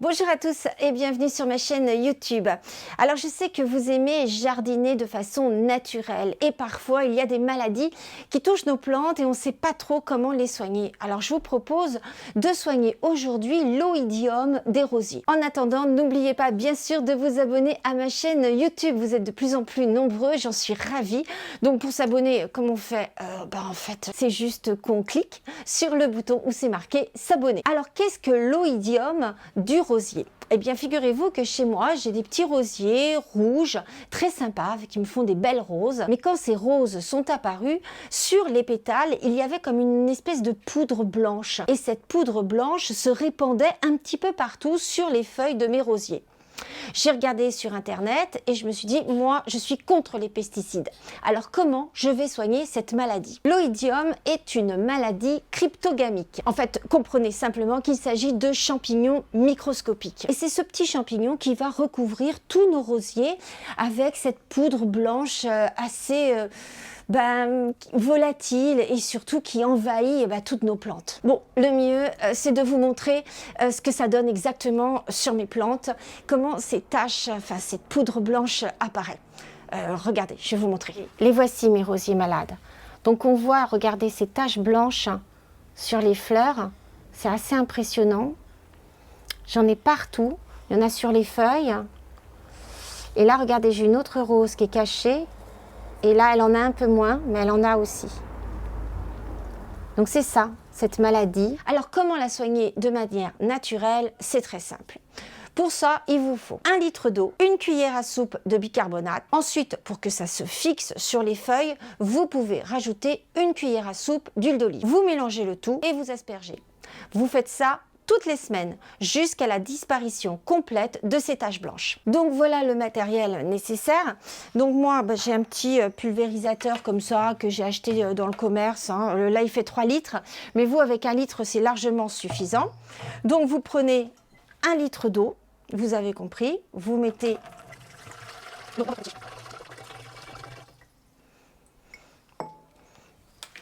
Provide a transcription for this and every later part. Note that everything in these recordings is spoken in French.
Bonjour à tous et bienvenue sur ma chaîne YouTube. Alors je sais que vous aimez jardiner de façon naturelle et parfois il y a des maladies qui touchent nos plantes et on ne sait pas trop comment les soigner. Alors je vous propose de soigner aujourd'hui l'oïdium des rosiers. En attendant, n'oubliez pas bien sûr de vous abonner à ma chaîne YouTube. Vous êtes de plus en plus nombreux, j'en suis ravie. Donc pour s'abonner, comment on fait en fait, c'est juste qu'on clique sur le bouton où c'est marqué s'abonner. Alors qu'est-ce que l'oïdium du rosier? Eh bien, figurez-vous que chez moi, j'ai des petits rosiers rouges, très sympas, qui me font des belles roses. Mais quand ces roses sont apparues, sur les pétales, il y avait comme une espèce de poudre blanche. Et cette poudre blanche se répandait un petit peu partout sur les feuilles de mes rosiers. J'ai regardé sur internet et je me suis dit, moi, je suis contre les pesticides. Alors, comment je vais soigner cette maladie? L'oïdium est une maladie cryptogamique. En fait, comprenez simplement qu'il s'agit de champignons microscopiques. Et c'est ce petit champignon qui va recouvrir tous nos rosiers avec cette poudre blanche assez... volatile et surtout qui envahit toutes nos plantes. Bon, le mieux, c'est de vous montrer ce que ça donne exactement sur mes plantes, comment ces taches, cette poudre blanche apparaît. Regardez, je vais vous montrer. Les voici mes rosiers malades. Donc on voit, regardez ces taches blanches sur les fleurs, c'est assez impressionnant. J'en ai partout, il y en a sur les feuilles. Et là, regardez, j'ai une autre rose qui est cachée. Et là, elle en a un peu moins, mais elle en a aussi. Donc c'est ça, cette maladie. Alors comment la soigner de manière naturelle? C'est très simple. Pour ça, il vous faut 1 litre d'eau, 1 cuillère à soupe de bicarbonate. Ensuite, pour que ça se fixe sur les feuilles, vous pouvez rajouter 1 cuillère à soupe d'huile d'olive. Vous mélangez le tout et vous aspergez. Vous faites ça toutes les semaines jusqu'à la disparition complète de ces taches blanches. Donc voilà le matériel nécessaire. Donc moi j'ai un petit pulvérisateur comme ça que j'ai acheté dans le commerce. Là il fait 3 litres, mais vous avec 1 litre c'est largement suffisant. Donc vous prenez 1 litre d'eau, vous avez compris, vous mettez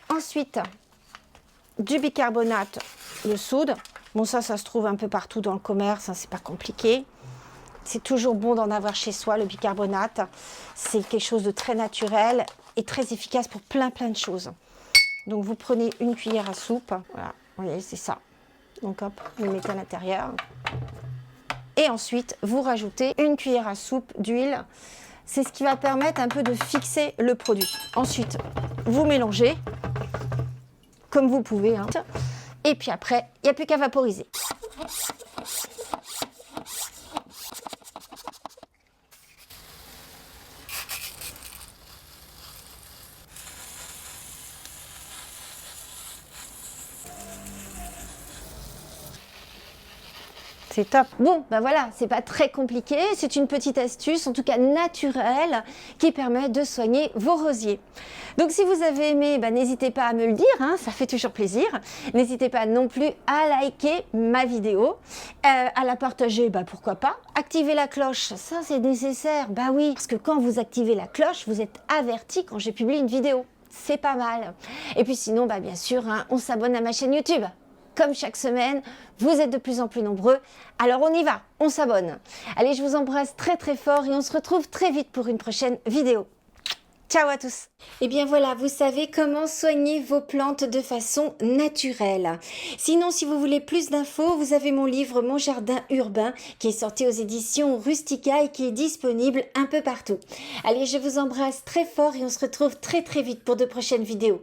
ensuite du bicarbonate de soude. Bon, ça se trouve un peu partout dans le commerce, c'est pas compliqué. C'est toujours bon d'en avoir chez soi, le bicarbonate. C'est quelque chose de très naturel et très efficace pour plein de choses. Donc, vous prenez 1 cuillère à soupe. Voilà, vous voyez, c'est ça. Donc, hop, vous le mettez à l'intérieur. Et ensuite, vous rajoutez 1 cuillère à soupe d'huile. C'est ce qui va permettre un peu de fixer le produit. Ensuite, vous mélangez comme vous pouvez. Et puis après, il n'y a plus qu'à vaporiser. C'est top. Bon, voilà, c'est pas très compliqué. C'est une petite astuce, en tout cas naturelle, qui permet de soigner vos rosiers. Donc si vous avez aimé, n'hésitez pas à me le dire, ça fait toujours plaisir. N'hésitez pas non plus à liker ma vidéo, à la partager, pourquoi pas. Activer la cloche, ça c'est nécessaire, oui, parce que quand vous activez la cloche, vous êtes averti quand j'ai publié une vidéo. C'est pas mal. Et puis sinon, bien sûr, on s'abonne à ma chaîne YouTube. Comme chaque semaine, vous êtes de plus en plus nombreux, alors on y va, on s'abonne. Allez, je vous embrasse très très fort et on se retrouve très vite pour une prochaine vidéo. Ciao à tous. Et bien voilà, vous savez comment soigner vos plantes de façon naturelle. Sinon, si vous voulez plus d'infos, vous avez mon livre Mon jardin urbain qui est sorti aux éditions Rustica et qui est disponible un peu partout. Allez, je vous embrasse très fort et on se retrouve très très vite pour de prochaines vidéos.